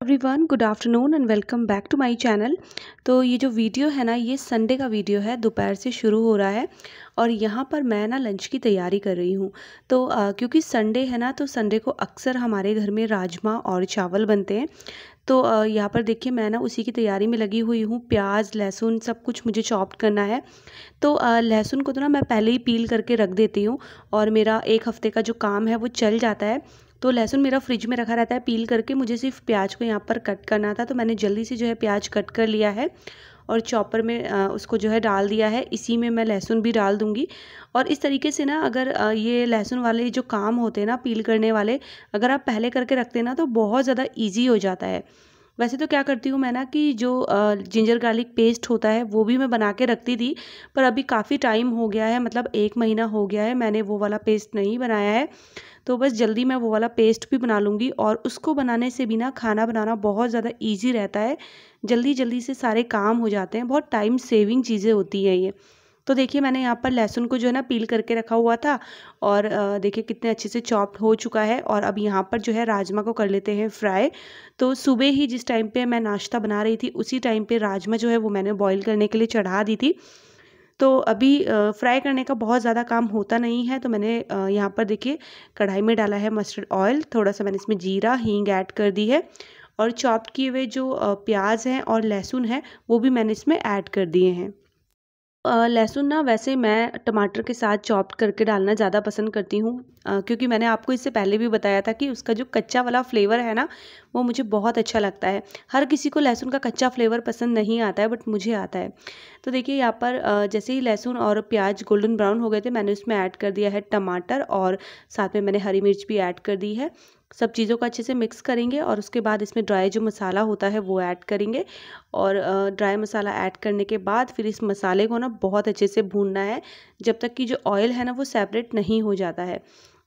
Everyone, good afternoon and welcome back to my channel. तो ये जो वीडियो है ना, ये संडे का वीडियो है, दोपहर से शुरू हो रहा है और यहाँ पर मैं ना लंच की तैयारी कर रही हूँ। तो क्योंकि संडे है ना, तो संडे को अक्सर हमारे घर में राजमा और चावल बनते हैं। तो यहाँ पर देखिए मैं ना उसी की तैयारी में लगी हुई हूँ। प्याज लहसुन सब कुछ मुझे चॉप करना है। तो लहसुन को तो ना मैं पहले ही पील करके रख देती हूँ और मेरा एक हफ़्ते का जो काम है वो चल जाता है। तो लहसुन मेरा फ्रिज में रखा रहता है पील करके। मुझे सिर्फ प्याज को यहाँ पर कट करना था, तो मैंने जल्दी से जो है प्याज कट कर लिया है और चॉपर में उसको जो है डाल दिया है। इसी में मैं लहसुन भी डाल दूँगी। और इस तरीके से ना अगर ये लहसुन वाले जो काम होते हैं ना पील करने वाले, अगर आप पहले करके रखते हैं ना तो बहुत ज़्यादा ईजी हो जाता है। वैसे तो क्या करती हूँ मैं ना कि जो जिंजर गार्लिक पेस्ट होता है वो भी मैं बना के रखती थी, पर अभी काफ़ी टाइम हो गया है, मतलब 1 महीना हो गया है मैंने वो वाला पेस्ट नहीं बनाया है। तो बस जल्दी मैं वो वाला पेस्ट भी बना लूँगी और उसको बनाने से भी ना खाना बनाना बहुत ज़्यादा ईजी रहता है। जल्दी जल्दी से सारे काम हो जाते हैं, बहुत टाइम सेविंग चीज़ें होती हैं ये। तो देखिए मैंने यहाँ पर लहसुन को जो है ना पील करके रखा हुआ था और देखिए कितने अच्छे से चॉप्ड हो चुका है। और अब यहाँ पर जो है राजमा को कर लेते हैं फ्राई। तो सुबह ही जिस टाइम पे मैं नाश्ता बना रही थी उसी टाइम पे राजमा जो है वो मैंने बॉईल करने के लिए चढ़ा दी थी। तो अभी फ्राई करने का बहुत ज़्यादा काम होता नहीं है, तो मैंने यहाँ पर देखिए कढ़ाई में डाला है मस्टर्ड ऑयल, थोड़ा सा मैंने इसमें जीरा हींग ऐड कर दी है और चॉप्ड किए हुए जो प्याज हैं और लहसुन है वो भी मैंने इसमें ऐड कर दिए हैं। लहसुन ना वैसे मैं टमाटर के साथ चॉप करके डालना ज़्यादा पसंद करती हूँ, क्योंकि मैंने आपको इससे पहले भी बताया था कि उसका जो कच्चा वाला फ्लेवर है ना वो मुझे बहुत अच्छा लगता है। हर किसी को लहसुन का कच्चा फ्लेवर पसंद नहीं आता है, बट मुझे आता है। तो देखिए यहाँ पर जैसे ही लहसुन और प्याज गोल्डन ब्राउन हो गए थे, मैंने उसमें ऐड कर दिया है टमाटर और साथ में मैंने हरी मिर्च भी ऐड कर दी है। सब चीज़ों को अच्छे से मिक्स करेंगे और उसके बाद इसमें ड्राई जो मसाला होता है वो ऐड करेंगे। और ड्राई मसाला ऐड करने के बाद फिर इस मसाले को ना बहुत अच्छे से भूनना है जब तक कि जो ऑयल है ना वो सेपरेट नहीं हो जाता है।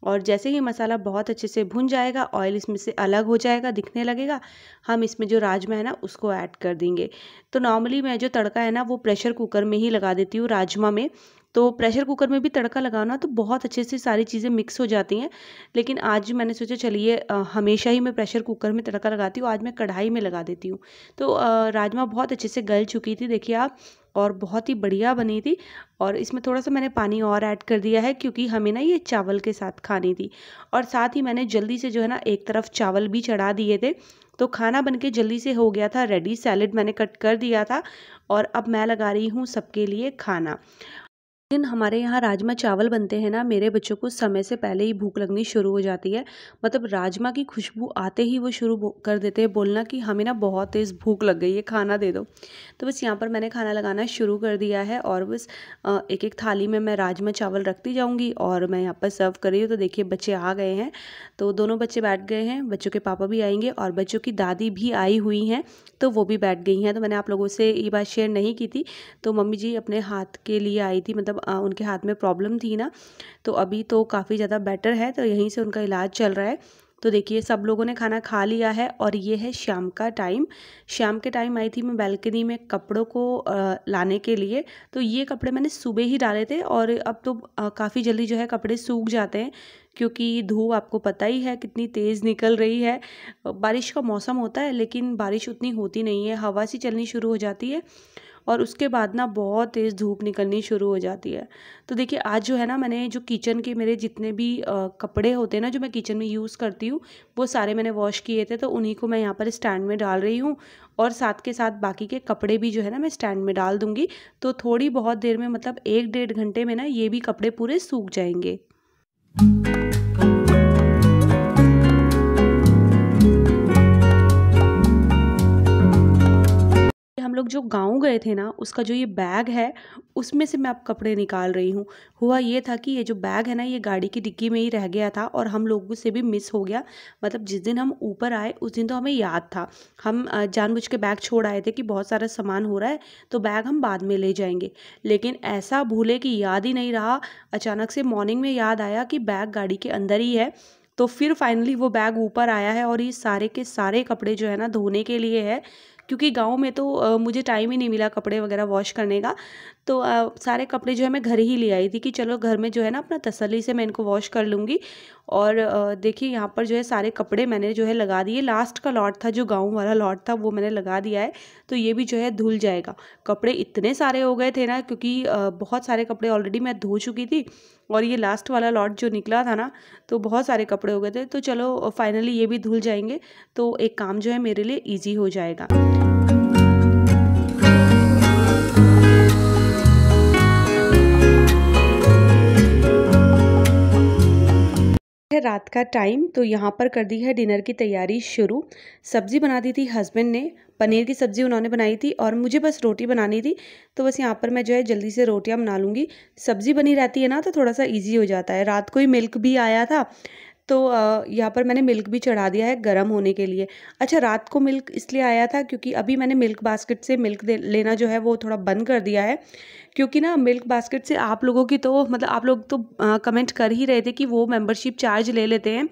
और जैसे ही मसाला बहुत अच्छे से भुन जाएगा, ऑयल इसमें से अलग हो जाएगा, दिखने लगेगा, हम इसमें जो राजमा है ना उसको ऐड कर देंगे। तो नॉर्मली मैं जो तड़का है ना वो प्रेशर कुकर में ही लगा देती हूँ राजमा में। तो प्रेशर कुकर में भी तड़का लगाना तो बहुत अच्छे से सारी चीज़ें मिक्स हो जाती हैं। लेकिन आज मैंने सोचा चलिए हमेशा ही मैं प्रेशर कुकर में तड़का लगाती हूँ, आज मैं कढ़ाई में लगा देती हूँ। तो राजमा बहुत अच्छे से गल चुकी थी देखिए आप, और बहुत ही बढ़िया बनी थी। और इसमें थोड़ा सा मैंने पानी और ऐड कर दिया है क्योंकि हमें ना ये चावल के साथ खानी थी। और साथ ही मैंने जल्दी से जो है ना एक तरफ चावल भी चढ़ा दिए थे, तो खाना बनके जल्दी से हो गया था रेडी। सैलेड मैंने कट कर दिया था और अब मैं लगा रही हूँ सबके लिए खाना। लेकिन हमारे यहाँ राजमा चावल बनते हैं ना, मेरे बच्चों को समय से पहले ही भूख लगनी शुरू हो जाती है। मतलब राजमा की खुशबू आते ही वो शुरू कर देते हैं बोलना कि हमें ना बहुत तेज़ भूख लग गई है, खाना दे दो। तो बस यहाँ पर मैंने खाना लगाना शुरू कर दिया है और बस एक एक थाली में मैं राजमा चावल रखती जाऊँगी और मैं यहाँ पर सर्व कर रही हूँ। तो देखिए बच्चे आ गए हैं, तो दोनों बच्चे बैठ गए हैं, बच्चों के पापा भी आएंगे और बच्चों की दादी भी आई हुई हैं, तो वो भी बैठ गई हैं। तो मैंने आप लोगों से ये बात शेयर नहीं की थी। तो मम्मी जी अपने हाथ के लिए आई थी, मतलब उनके हाथ में प्रॉब्लम थी ना, तो अभी तो काफ़ी ज़्यादा बेटर है, तो यहीं से उनका इलाज चल रहा है। तो देखिए सब लोगों ने खाना खा लिया है और ये है शाम का टाइम। शाम के टाइम आई थी मैं बालकनी में कपड़ों को लाने के लिए। तो ये कपड़े मैंने सुबह ही डाले थे और अब तो काफ़ी जल्दी जो है कपड़े सूख जाते हैं, क्योंकि धूप आपको पता ही है कितनी तेज़ निकल रही है। बारिश का मौसम होता है लेकिन बारिश उतनी होती नहीं है, हवा सी चलनी शुरू हो जाती है और उसके बाद ना बहुत तेज़ धूप निकलनी शुरू हो जाती है। तो देखिए आज जो है ना, मैंने जो किचन के मेरे जितने भी कपड़े होते हैं ना जो मैं किचन में यूज़ करती हूँ, वो सारे मैंने वॉश किए थे, तो उन्हीं को मैं यहाँ पर स्टैंड में डाल रही हूँ। और साथ के साथ बाकी के कपड़े भी जो है ना मैं स्टैंड में डाल दूँगी। तो थोड़ी बहुत देर में, मतलब 1 डेढ़ घंटे में ना ये भी कपड़े पूरे सूख जाएंगे। हम लोग जो गाँव गए थे ना, उसका जो ये बैग है उसमें से मैं अब कपड़े निकाल रही हूँ। हुआ ये था कि ये जो बैग है ना ये गाड़ी की डिक्की में ही रह गया था और हम लोगों से भी मिस हो गया। मतलब जिस दिन हम ऊपर आए उस दिन तो हमें याद था, हम जानबूझ के बैग छोड़ आए थे कि बहुत सारा सामान हो रहा है तो बैग हम बाद में ले जाएंगे। लेकिन ऐसा भूले कि याद ही नहीं रहा। अचानक से मॉर्निंग में याद आया कि बैग गाड़ी के अंदर ही है तो फिर फाइनली वो बैग ऊपर आया है और ये सारे के सारे कपड़े जो है ना धोने के लिए है, क्योंकि गाँव में तो मुझे टाइम ही नहीं मिला कपड़े वगैरह वॉश करने का। तो सारे कपड़े जो है मैं घर ही ले आई थी कि चलो घर में जो है ना अपना तसल्ली से मैं इनको वॉश कर लूँगी। और देखिए यहाँ पर जो है सारे कपड़े मैंने जो है लगा दिए। लास्ट का लॉट था जो गाँव वाला लॉट था वो मैंने लगा दिया है, तो ये भी जो है धुल जाएगा। कपड़े इतने सारे हो गए थे ना, क्योंकि बहुत सारे कपड़े ऑलरेडी मैं धो चुकी थी और ये लास्ट वाला लॉट जो निकला था ना, तो बहुत सारे कपड़े हो गए थे। तो चलो फाइनली ये भी धुल जाएंगे, तो एक काम जो है मेरे लिए ईजी हो जाएगा। है रात का टाइम, तो यहाँ पर कर दी है डिनर की तैयारी शुरू। सब्ज़ी बना दी थी हस्बैंड ने, पनीर की सब्ज़ी उन्होंने बनाई थी और मुझे बस रोटी बनानी थी। तो बस यहाँ पर मैं जो है जल्दी से रोटियाँ बना लूँगी। सब्ज़ी बनी रहती है ना तो थोड़ा सा इजी हो जाता है। रात को ही मिल्क भी आया था, तो यहाँ पर मैंने मिल्क भी चढ़ा दिया है गर्म होने के लिए। अच्छा, रात को मिल्क इसलिए आया था क्योंकि अभी मैंने मिल्क बास्केट से मिल्क लेना जो है वो थोड़ा बंद कर दिया है, क्योंकि ना मिल्क बास्केट से आप लोगों की तो मतलब आप लोग तो कमेंट कर ही रहे थे कि वो मेंबरशिप चार्ज ले लेते हैं।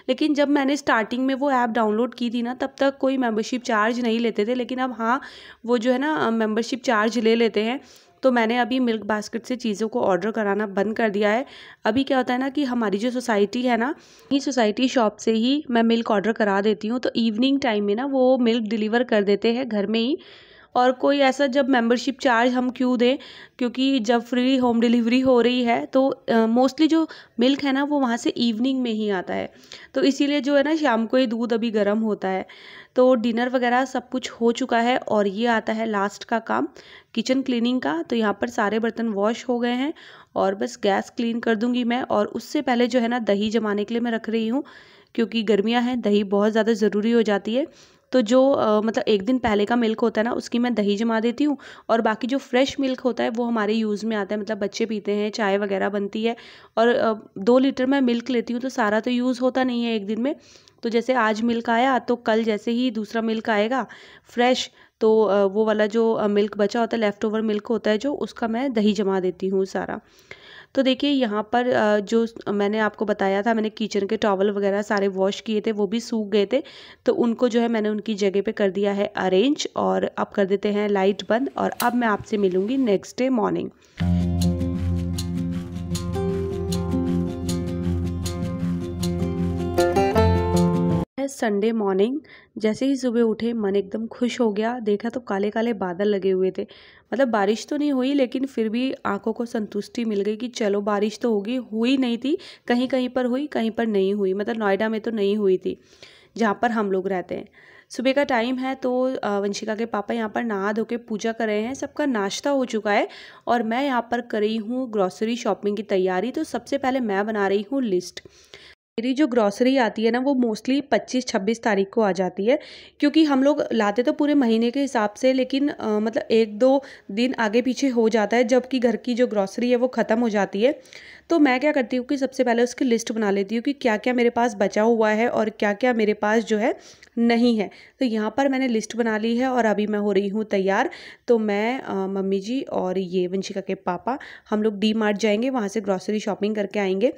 लेकिन जब मैंने स्टार्टिंग में वो ऐप डाउनलोड की थी ना, तब तक कोई मेंबरशिप चार्ज नहीं लेते थे, लेकिन अब हाँ, वो जो है ना मेंबरशिप चार्ज ले लेते हैं। तो मैंने अभी मिल्क बास्केट से चीज़ों को ऑर्डर कराना बंद कर दिया है। अभी क्या होता है ना कि हमारी जो सोसाइटी है ना, ये सोसाइटी शॉप से ही मैं मिल्क ऑर्डर करा देती हूँ, तो इवनिंग टाइम में ना वो मिल्क डिलीवर कर देते हैं घर में ही। और कोई ऐसा जब मेंबरशिप चार्ज हम क्यों दें, क्योंकि जब फ्री होम डिलीवरी हो रही है तो मोस्टली जो मिल्क है ना वो वहाँ से इवनिंग में ही आता है, तो इसीलिए जो है ना शाम को ये दूध अभी गर्म होता है। तो डिनर वगैरह सब कुछ हो चुका है और ये आता है लास्ट का काम, किचन क्लीनिंग का। तो यहाँ पर सारे बर्तन वॉश हो गए हैं और बस गैस क्लीन कर दूंगी मैं। और उससे पहले जो है ना दही जमाने के लिए मैं रख रही हूँ, क्योंकि गर्मियाँ हैं, दही बहुत ज़्यादा ज़रूरी हो जाती है। तो जो मतलब एक दिन पहले का मिल्क होता है ना उसकी मैं दही जमा देती हूँ, और बाकी जो फ्रेश मिल्क होता है वो हमारे यूज़ में आता है, मतलब बच्चे पीते हैं, चाय वगैरह बनती है। और 2 लीटर मैं मिल्क लेती हूँ, तो सारा तो यूज़ होता नहीं है एक दिन में। तो जैसे आज मिल्क आया तो कल जैसे ही दूसरा मिल्क आएगा फ्रेश, तो वो वाला जो मिल्क बचा होता है, लेफ़्ट ओवर मिल्क होता है जो, उसका मैं दही जमा देती हूँ सारा। तो देखिए यहाँ पर जो मैंने आपको बताया था, मैंने किचन के टॉवल वगैरह सारे वॉश किए थे, वो भी सूख गए थे, तो उनको जो है मैंने उनकी जगह पे कर दिया है अरेंज। और अब कर देते हैं लाइट बंद, और अब मैं आपसे मिलूँगी next day morning. Sunday morning, जैसे ही सुबह उठे मन एकदम खुश हो गया। देखा तो काले काले बादल लगे हुए थे, मतलब बारिश तो नहीं हुई, लेकिन फिर भी आंखों को संतुष्टि मिल गई कि चलो बारिश तो होगी। हुई नहीं थी, कहीं कहीं पर हुई, कहीं पर नहीं हुई, मतलब नोएडा में तो नहीं हुई थी जहाँ पर हम लोग रहते हैं। सुबह का टाइम है, तो वंशिका के पापा यहाँ पर नहा धो के पूजा कर रहे हैं, सबका नाश्ता हो चुका है और मैं यहाँ पर कर रही हूँ ग्रॉसरी शॉपिंग की तैयारी। तो सबसे पहले मैं बना रही हूँ लिस्ट। मेरी जो ग्रॉसरी आती है ना वो मोस्टली 25-26 तारीख को आ जाती है, क्योंकि हम लोग लाते तो पूरे महीने के हिसाब से, लेकिन मतलब 1-2 दिन आगे पीछे हो जाता है, जबकि घर की जो ग्रॉसरी है वो ख़त्म हो जाती है। तो मैं क्या करती हूँ कि सबसे पहले उसकी लिस्ट बना लेती हूँ कि क्या क्या मेरे पास बचा हुआ है और क्या क्या मेरे पास जो है नहीं है। तो यहाँ पर मैंने लिस्ट बना ली है और अभी मैं हो रही हूँ तैयार। तो मैं मम्मी जी और ये वंशिका के पापा, हम लोग डी मार्ट जाएंगे, वहाँ से ग्रॉसरी शॉपिंग करके आएंगे।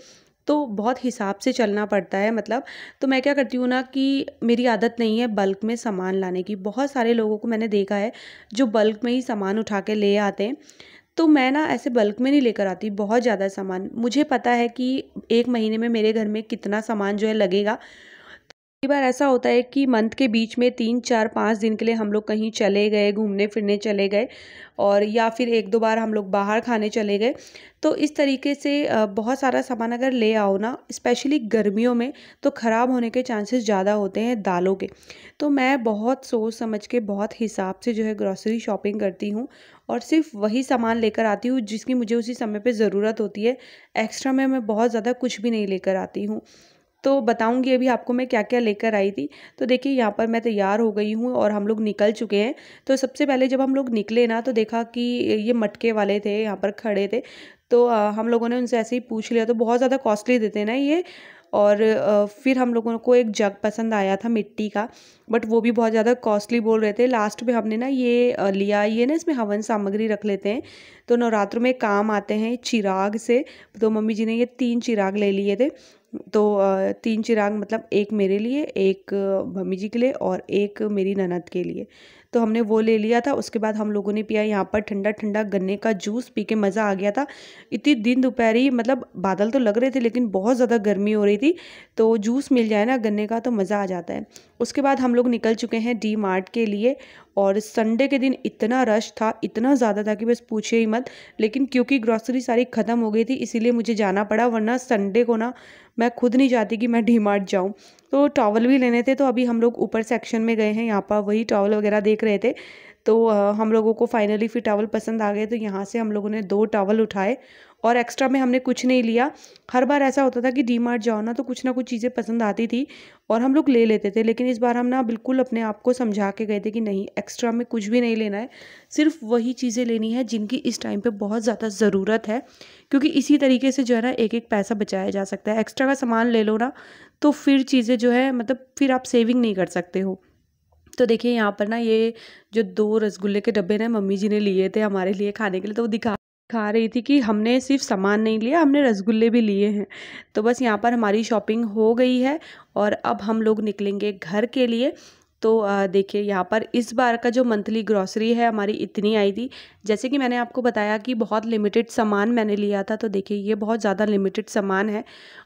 तो बहुत हिसाब से चलना पड़ता है, मतलब तो मैं क्या करती हूँ ना कि मेरी आदत नहीं है बल्क में सामान लाने की। बहुत सारे लोगों को मैंने देखा है जो बल्क में ही सामान उठा के ले आते हैं, तो मैं ना ऐसे बल्क में नहीं लेकर आती बहुत ज़्यादा सामान। मुझे पता है कि 1 महीने में मेरे घर में कितना सामान जो है लगेगा। कई बार ऐसा होता है कि मंथ के बीच में 3-4-5 दिन के लिए हम लोग कहीं चले गए, घूमने फिरने चले गए, और या फिर 1-2 बार हम लोग बाहर खाने चले गए। तो इस तरीके से बहुत सारा सामान अगर ले आओ ना, स्पेशली गर्मियों में, तो ख़राब होने के चांसेस ज़्यादा होते हैं दालों के। तो मैं बहुत सोच समझ के, बहुत हिसाब से जो है ग्रॉसरी शॉपिंग करती हूँ, और सिर्फ वही सामान लेकर आती हूँ जिसकी मुझे उसी समय पे ज़रूरत होती है। एक्स्ट्रा में मैं बहुत ज़्यादा कुछ भी नहीं लेकर आती हूँ। तो बताऊंगी अभी आपको मैं क्या क्या लेकर आई थी। तो देखिए यहाँ पर मैं तैयार हो गई हूँ और हम लोग निकल चुके हैं। तो सबसे पहले जब हम लोग निकले ना, तो देखा कि ये मटके वाले थे यहाँ पर खड़े थे। तो हम लोगों ने उनसे ऐसे ही पूछ लिया, तो बहुत ज़्यादा कॉस्टली देते हैं ना ये। और फिर हम लोगों को एक जग पसंद आया था मिट्टी का, बट वो भी बहुत ज़्यादा कॉस्टली बोल रहे थे। लास्ट में हमने ना ये लिया, ये ना इसमें हवन सामग्री रख लेते हैं, तो नवरात्र में काम आते हैं चिराग से। तो मम्मी जी ने ये 3 चिराग ले लिए थे, तो 3 चिराग मतलब एक मेरे लिए, एक मम्मी जी के लिए और एक मेरी ननद के लिए। तो हमने वो ले लिया था। उसके बाद हम लोगों ने पिया यहाँ पर ठंडा ठंडा गन्ने का जूस, पी के मज़ा आ गया था। इतनी दिन दोपहरी मतलब बादल तो लग रहे थे लेकिन बहुत ज़्यादा गर्मी हो रही थी, तो जूस मिल जाए ना गन्ने का तो मज़ा आ जाता है। उसके बाद हम लोग निकल चुके हैं डी मार्ट के लिए, और संडे के दिन इतना रश था, इतना ज़्यादा था कि बस पूछे ही मत। लेकिन क्योंकि ग्रॉसरी सारी ख़त्म हो गई थी इसीलिए मुझे जाना पड़ा, वरना संडे को ना मैं खुद नहीं चाहती कि मैं डी मार्ट जाऊँ। तो टॉवल भी लेने थे, तो अभी हम लोग ऊपर सेक्शन में गए हैं, यहाँ पर वही टॉवल वगैरह देख रहे थे। तो हम लोगों को फाइनली फिर टॉवल पसंद आ गए, तो यहाँ से हम लोगों ने 2 टॉवल उठाए और एक्स्ट्रा में हमने कुछ नहीं लिया। हर बार ऐसा होता था कि डी मार्ट जाओ ना तो कुछ ना कुछ चीज़ें पसंद आती थी और हम लोग ले लेते थे, लेकिन इस बार हम ना बिल्कुल अपने आप को समझा के गए थे कि नहीं, एक्स्ट्रा में कुछ भी नहीं लेना है, सिर्फ वही चीज़ें लेनी है जिनकी इस टाइम पे बहुत ज़्यादा ज़रूरत है, क्योंकि इसी तरीके से जो है ना एक एक पैसा बचाया जा सकता है। एक्स्ट्रा का सामान ले लो ना तो फिर चीज़ें जो है मतलब फिर आप सेविंग नहीं कर सकते हो। तो देखिए यहाँ पर ना ये जो 2 रसगुल्ले के डब्बे ना मम्मी जी ने लिए थे हमारे लिए खाने के लिए, तो वो दिखा रही थी कि हमने सिर्फ सामान नहीं लिया, हमने रसगुल्ले भी लिए हैं। तो बस यहाँ पर हमारी शॉपिंग हो गई है और अब हम लोग निकलेंगे घर के लिए। तो देखिए यहाँ पर इस बार का जो मंथली ग्रॉसरी है हमारी इतनी आई थी। जैसे कि मैंने आपको बताया कि बहुत लिमिटेड सामान मैंने लिया था, तो देखिए ये बहुत ज़्यादा लिमिटेड सामान है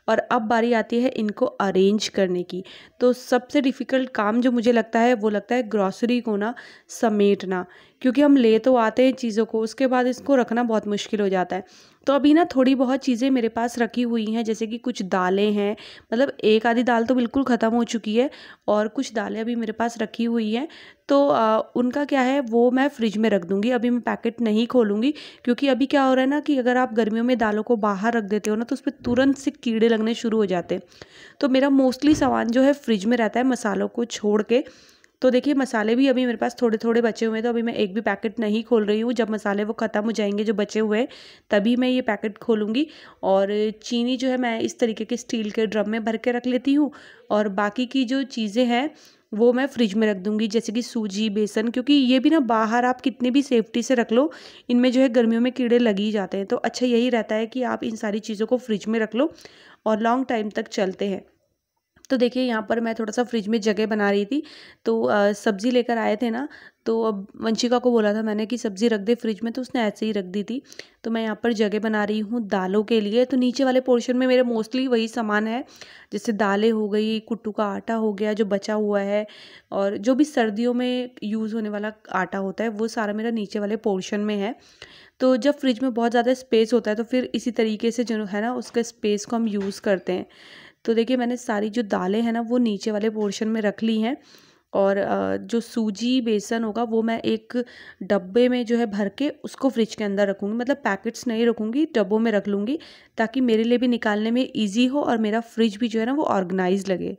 और अब बारी आती है इनको अरेंज करने की। तो सबसे डिफ़िकल्ट काम जो मुझे लगता है वो लगता है ग्रॉसरी को ना समेटना, क्योंकि हम ले तो आते हैं चीज़ों को, उसके बाद इसको रखना बहुत मुश्किल हो जाता है। तो अभी ना थोड़ी बहुत चीज़ें मेरे पास रखी हुई हैं, जैसे कि कुछ दालें हैं, मतलब एक आधी दाल तो बिल्कुल ख़त्म हो चुकी है और कुछ दालें अभी मेरे पास रखी हुई हैं। तो उनका क्या है वो मैं फ्रिज में रख दूँगी, अभी मैं पैकेट नहीं खोलूँगी, क्योंकि अभी क्या हो रहा है ना कि अगर आप गर्मियों में दालों को बाहर रख देते हो ना तो उसपे तुरंत से कीड़े लगने शुरू हो जाते हैं। तो मेरा मोस्टली सामान जो है फ्रिज में रहता है मसालों को छोड़ के। तो देखिए मसाले भी अभी मेरे पास थोड़े थोड़े बचे हुए हैं, तो अभी मैं एक भी पैकेट नहीं खोल रही हूँ। जब मसाले वो ख़त्म हो जाएंगे जो बचे हुए हैं तभी मैं ये पैकेट खोलूँगी। और चीनी जो है मैं इस तरीके के स्टील के ड्रम में भर के रख लेती हूँ और बाकी की जो चीज़ें हैं वो मैं फ्रिज में रख दूँगी, जैसे कि सूजी, बेसन, क्योंकि ये भी ना बाहर आप कितनी भी सेफ्टी से रख लो, इनमें जो है गर्मियों में कीड़े लग ही जाते हैं। तो अच्छा यही रहता है कि आप इन सारी चीज़ों को फ्रिज में रख लो और लॉन्ग टाइम तक चलते हैं। तो देखिए यहाँ पर मैं थोड़ा सा फ्रिज में जगह बना रही थी, तो सब्ज़ी लेकर आए थे ना, तो अब वंशिका को बोला था मैंने कि सब्ज़ी रख दे फ्रिज में, तो उसने ऐसे ही रख दी थी। तो मैं यहाँ पर जगह बना रही हूँ दालों के लिए। तो नीचे वाले पोर्शन में मेरे मोस्टली वही सामान है, जैसे दालें हो गई, कुट्टू का आटा हो गया जो बचा हुआ है, और जो भी सर्दियों में यूज़ होने वाला आटा होता है वो सारा मेरा नीचे वाले पोर्शन में है। तो जब फ्रिज में बहुत ज़्यादा स्पेस होता है तो फिर इसी तरीके से जो है ना उसके स्पेस को हम यूज़ करते हैं। तो देखिए मैंने सारी जो दालें हैं ना वो नीचे वाले पोर्शन में रख ली हैं, और जो सूजी बेसन होगा वो मैं एक डब्बे में जो है भर के उसको फ्रिज के अंदर रखूँगी, मतलब पैकेट्स नहीं रखूँगी, डब्बों में रख लूँगी, ताकि मेरे लिए भी निकालने में ईजी हो और मेरा फ्रिज भी जो है ना वो ऑर्गेनाइज लगे।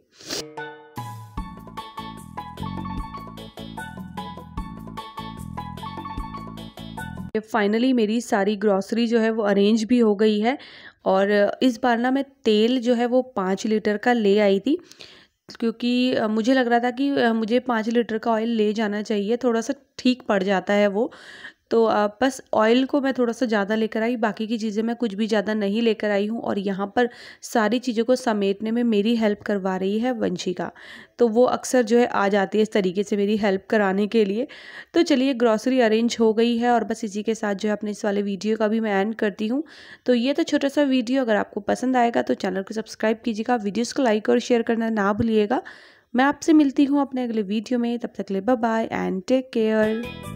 फाइनली मेरी सारी ग्रॉसरी जो है वो अरेंज भी हो गई है, और इस बार ना मैं तेल जो है वो 5 लीटर का ले आई थी, क्योंकि मुझे लग रहा था कि मुझे 5 लीटर का ऑयल ले जाना चाहिए, थोड़ा सा ठीक पड़ जाता है वो। तो बस ऑयल को मैं थोड़ा सा ज़्यादा लेकर आई, बाकी की चीज़ें मैं कुछ भी ज़्यादा नहीं लेकर आई हूँ, और यहाँ पर सारी चीज़ों को समेटने में मेरी हेल्प करवा रही है वंशिका। तो वो अक्सर जो है आ जाती है इस तरीके से मेरी हेल्प कराने के लिए। तो चलिए ग्रॉसरी अरेंज हो गई है, और बस इसी के साथ जो है अपने इस वाले वीडियो का भी मैं एंड करती हूँ। तो ये तो छोटा सा वीडियो, अगर आपको पसंद आएगा तो चैनल को सब्सक्राइब कीजिएगा, वीडियोज़ को लाइक और शेयर करना ना भूलिएगा। मैं आपसे मिलती हूँ अपने अगले वीडियो में, तब तक के लिए bye bye and take care.